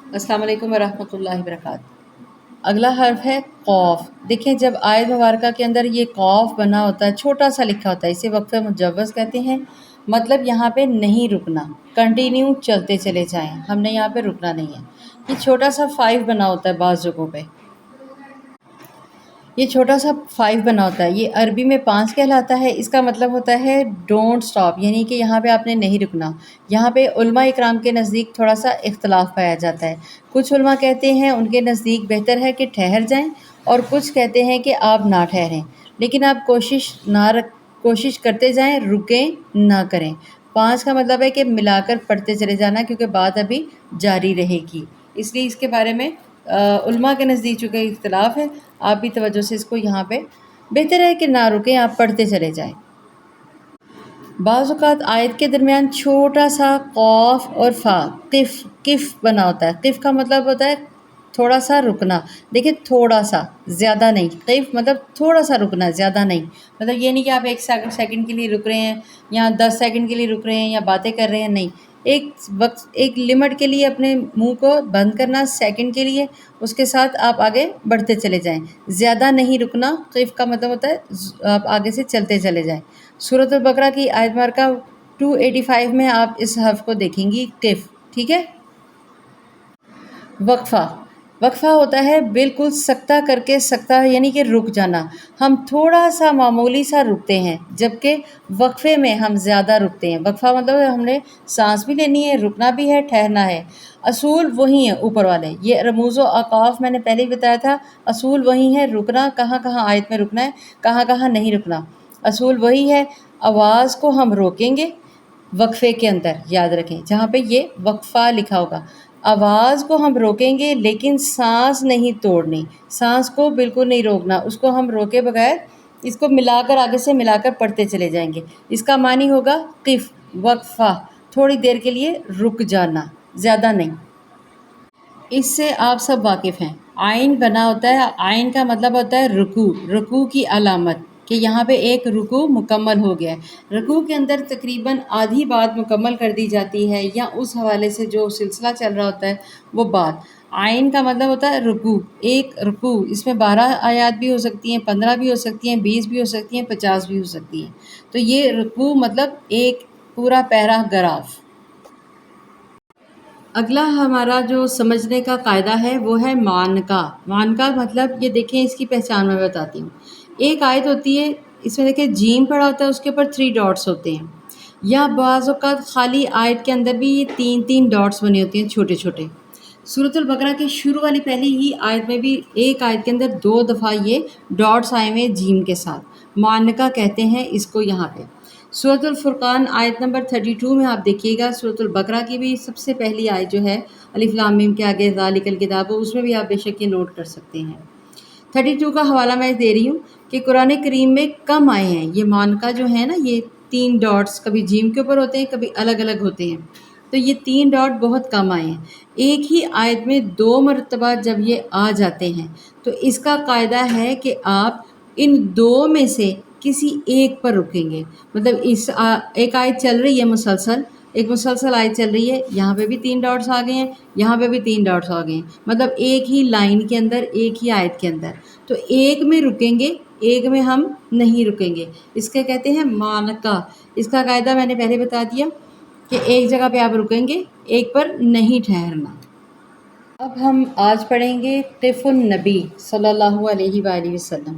السلام علیکم ورحمۃ اللہ وبرکاتہ۔ اگلا حرف ہے قوف۔ دیکھیں جب آیت مبارکہ کے اندر یہ قوف بنا ہوتا ہے، چھوٹا سا لکھا ہوتا ہے، اسے وقف مجوز کہتے ہیں۔ مطلب یہاں پہ نہیں رکنا، کنٹینیو چلتے چلے جائیں، ہم نے یہاں پہ رکنا نہیں ہے۔ یہ چھوٹا سا 5 بنا ہوتا ہے بعض جگہوں پہ، یہ چھوٹا سا 5 بنا ہوتا ہے، یہ عربی میں 5 کہلاتا ہے۔ اس کا مطلب ہوتا ہے ڈونٹ سٹاپ، یعنی کہ یہاں پہ آپ نے نہیں رکنا۔ یہاں پہ علماء اکرام کے نزدیک تھوڑا سا اختلاف پایا جاتا ہے۔ کچھ علماء کہتے ہیں ان کے نزدیک بہتر ہے کہ ٹھہر جائیں، اور کچھ کہتے ہیں کہ آپ نہ ٹھہریں، لیکن آپ کوشش کرتے جائیں، رکیں نہ کریں۔ 5 کا مطلب ہے کہ ملا کر پڑھتے چلے جانا، کیونکہ بات ابھی جاری رہے گی، اس لیے اس کے بارے میں علماء کے نزدیک چونکہ اختلاف ہے، آپ بھی توجہ سے اس کو یہاں پہ بہتر ہے کہ نہ رکیں، آپ پڑھتے چلے جائیں۔ بعض اوقات آیت کے درمیان چھوٹا سا قوف اور فا قف بنا ہوتا ہے۔ قف کا مطلب ہوتا ہے تھوڑا سا رکنا۔ دیکھیں تھوڑا سا، زیادہ نہیں۔ قف مطلب تھوڑا سا رکنا، زیادہ نہیں۔ مطلب یہ نہیں کہ آپ 1 سیکنڈ کے لیے رک رہے ہیں یا 10 سیکنڈ کے لیے رک رہے ہیں یا باتیں کر رہے ہیں، نہیں۔ ایک لمٹ کے لیے اپنے منہ کو بند کرنا، سیکنڈ کے لیے، اس کے ساتھ آپ آگے بڑھتے چلے جائیں، زیادہ نہیں رکنا۔ قف کا مطلب ہوتا ہے آپ آگے سے چلتے چلے جائیں۔ سورۃ البقرہ کی آیت مبارکہ 285 میں آپ اس حرف کو دیکھیں گی، قف، ٹھیک ہے۔ وقفہ ہوتا ہے بالکل سکتہ کر کے، سکتہ یعنی کہ رک جانا۔ ہم تھوڑا سا معمولی سا رکتے ہیں، جبکہ وقفے میں ہم زیادہ رکتے ہیں۔ وقفہ مطلب ہم نے سانس بھی لینی ہے، رکنا بھی ہے، ٹھہرنا ہے۔ اصول وہی ہیں اوپر والے، یہ رموز و اوقاف میں نے پہلے ہی بتایا تھا، اصول وہی ہے۔ رکنا کہاں کہاں آیت میں رکنا ہے، کہاں کہاں نہیں رکنا، اصول وہی ہے۔ آواز کو ہم روکیں گے وقفے کے اندر، یاد رکھیں جہاں پہ یہ وقفہ لکھا ہوگا، آواز کو ہم روکیں گے، لیکن سانس نہیں توڑنی، سانس کو بالکل نہیں روکنا، اس کو ہم روکے بغیر اس کو ملا کر، آگے سے ملا کر پڑھتے چلے جائیں گے۔ اس کا معنی ہوگا قف، وقفہ، تھوڑی دیر کے لیے رک جانا، زیادہ نہیں۔ اس سے آپ سب واقف ہیں۔ آئین بنا ہوتا ہے، آئین کا مطلب ہوتا ہے رکوع، رکوع کی علامت، کہ یہاں پہ ایک رکوع مکمل ہو گیا ہے۔ رکوع کے اندر تقریباً آدھی بات مکمل کر دی جاتی ہے، یا اس حوالے سے جو سلسلہ چل رہا ہوتا ہے وہ بات۔ آئین کا مطلب ہوتا ہے رکوع، ایک رکوع، اس میں 12 آیات بھی ہو سکتی ہیں، 15 بھی ہو سکتی ہیں، 20 بھی ہو سکتی ہیں، 50 بھی ہو سکتی ہیں۔ تو یہ رکوع مطلب ایک پورا پیراگراف۔ اگلا ہمارا جو سمجھنے کا قاعدہ ہے وہ ہے معانقہ۔ معانقہ مطلب یہ دیکھیں، اس کی پہچان میں بتاتی ہوں۔ ایک آیت ہوتی ہے، اس میں دیکھیں جیم پڑا ہوتا ہے، اس کے اوپر 3 ڈاٹس ہوتے ہیں، یا بعض اوقات خالی آیت کے اندر بھی یہ 3 ڈاٹس بنے ہوتے ہیں، چھوٹے چھوٹے۔ سورۃ البقرہ کے شروع والی پہلی ہی آیت میں بھی ایک آیت کے اندر 2 دفعہ یہ ڈاٹس آئے ہوئے جیم کے ساتھ، معانقہ کہتے ہیں اس کو یہاں پہ۔ سورۃ الفرقان آیت نمبر 32 میں آپ دیکھیے گا، سورۃ البقرہ کی بھی سب سے پہلی آیت جو ہے الف لام میم کے آگے ذالک الکتاب، اس میں بھی آپ بے شک یہ نوٹ کر سکتے ہیں۔ 32 کا حوالہ میں دے رہی ہوں کہ قرآن کریم میں کم آئے ہیں یہ معانقہ جو ہے نا، یہ 3 ڈاٹس کبھی جیم کے اوپر ہوتے ہیں، کبھی الگ الگ ہوتے ہیں، تو یہ 3 ڈاٹ بہت کم آئے ہیں۔ ایک ہی آیت میں 2 مرتبہ جب یہ آ جاتے ہیں تو اس کا قاعدہ ہے کہ آپ ان 2 میں سے کسی ایک پر رکیں گے۔ مطلب ایک آیت چل رہی ہے مسلسل، ایک مسلسل آیت چل رہی ہے، یہاں پہ بھی 3 ڈاٹس آ گئے ہیں، یہاں پہ بھی 3 ڈاٹس آ گئے ہیں، مطلب ایک ہی لائن کے اندر، ایک ہی آیت کے اندر، تو ایک میں رکیں گے، ایک میں ہم نہیں رکیں گے، اس کے کہتے ہیں معانقہ۔ اس کا قاعدہ میں نے پہلے بتا دیا کہ ایک جگہ پہ آپ رکیں گے، ایک پر نہیں ٹھہرنا۔ اب ہم آج پڑھیں گے قف النبی صلی اللہ علیہ وآلہ وسلم۔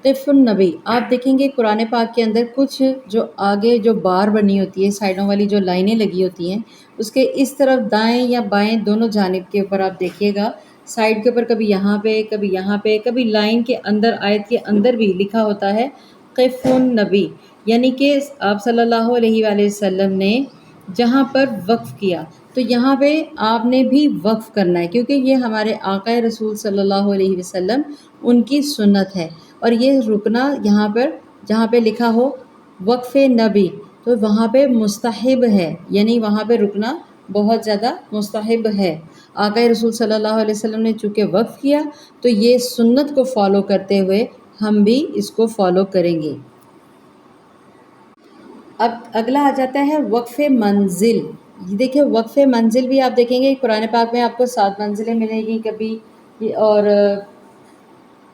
قف النبی، آپ دیکھیں گے قرآن پاک کے اندر کچھ جو آگے جو بار بنی ہوتی ہے، سائڈوں والی جو لائنیں لگی ہوتی ہیں، اس کے اس طرف دائیں یا بائیں دونوں جانب کے اوپر آپ دیکھیے گا، سائڈ کے اوپر کبھی یہاں پہ، کبھی یہاں پہ، کبھی لائن کے اندر، آیت کے اندر بھی لکھا ہوتا ہے قف النبی، یعنی کہ آپ صلی اللہ علیہ وآلہ وسلم نے جہاں پر وقف کیا تو یہاں پہ آپ نے بھی وقف کرنا ہے، کیونکہ یہ ہمارے آقا رسول صلی اللہ علیہ وسلم ان کی سنت ہے۔ اور یہ رکنا یہاں پر جہاں پہ لکھا ہو وقف نبی تو وہاں پہ مستحب ہے، یعنی وہاں پہ رکنا بہت زیادہ مستحب ہے۔ آقا رسول صلی اللہ علیہ وسلم نے چونکہ وقف کیا تو یہ سنت کو فالو کرتے ہوئے ہم بھی اس کو فالو کریں گے۔ اب اگلا آ جاتا ہے وقف منزل۔ یہ دیکھیں وقف منزل بھی آپ دیکھیں گے قرآن پاک میں آپ کو 7 منزلیں ملے گی کبھی، اور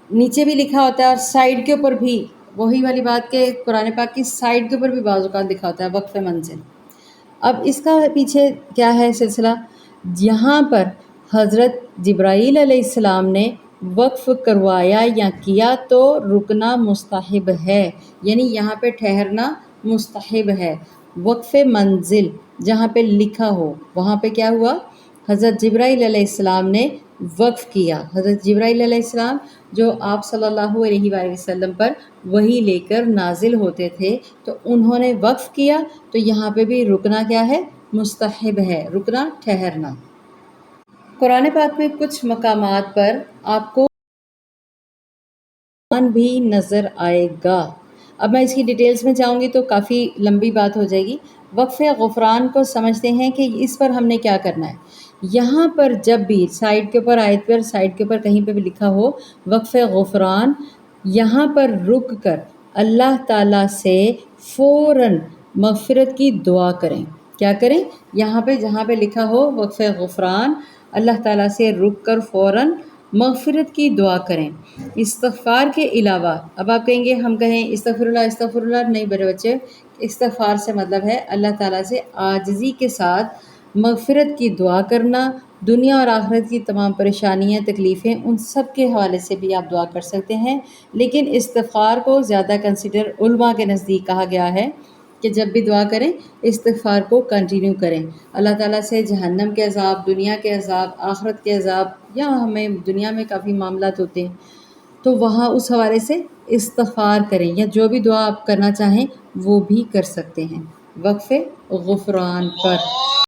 نیچے بھی لکھا ہوتا ہے اور سائڈ کے اوپر بھی وہی والی بات کہ قرآن پاک کی سائڈ کے اوپر بھی بعض اوقات لکھا ہوتا ہے وقف منزل۔ اب اس کا پیچھے کیا ہے سلسلہ؟ یہاں پر حضرت جبرائیل علیہ السلام نے وقف کروایا یا کیا تو رکنا مستحب ہے، یعنی یہاں پہ ٹھہرنا مستحب ہے۔ وقف منزل جہاں پہ لکھا ہو وہاں پہ کیا ہوا؟ حضرت جبرائیل علیہ السلام نے وقف کیا۔ حضرت جبرائیل علیہ السلام جو آپ صلی اللہ علیہ وآلہ وسلم پر وحی لے کر نازل ہوتے تھے، تو انہوں نے وقف کیا، تو یہاں پہ بھی رکنا کیا ہے؟ مستحب ہے، رکنا ٹھہرنا۔ قرآن پاک میں کچھ مقامات پر آپ کو بھی نظر آئے گا۔ اب میں اس کی ڈیٹیلز میں جاؤں گی تو کافی لمبی بات ہو جائے گی۔ وقف غفران کو سمجھتے ہیں کہ اس پر ہم نے کیا کرنا ہے۔ یہاں پر جب بھی سائڈ کے اوپر آیت پر سائڈ کے اوپر کہیں پہ بھی لکھا ہو وقف غفران، یہاں پر رک کر اللہ تعالیٰ سے فوراً مغفرت کی دعا کریں۔ کیا کریں؟ یہاں پہ جہاں پہ لکھا ہو وقف غفران، اللہ تعالیٰ سے رک کر فوراً مغفرت کی دعا کریں۔ استغفار کے علاوہ اب آپ کہیں گے ہم کہیں استغفر اللہ، نہیں میرے بچے، استغفار سے مطلب ہے اللہ تعالیٰ سے عاجزی کے ساتھ مغفرت کی دعا کرنا۔ دنیا اور آخرت کی تمام پریشانیاں تکلیفیں ان سب کے حوالے سے بھی آپ دعا کر سکتے ہیں، لیکن استغفار کو زیادہ کنسیڈر علماء کے نزدیک کہا گیا ہے کہ جب بھی دعا کریں استغفار کو کنٹینیو کریں۔ اللہ تعالیٰ سے جہنم کے عذاب، دنیا کے عذاب، آخرت کے عذاب، یا ہمیں دنیا میں کافی معاملات ہوتے ہیں تو وہاں اس حوالے سے استغفار کریں، یا جو بھی دعا آپ کرنا چاہیں وہ بھی کر سکتے ہیں وقف غفران پر۔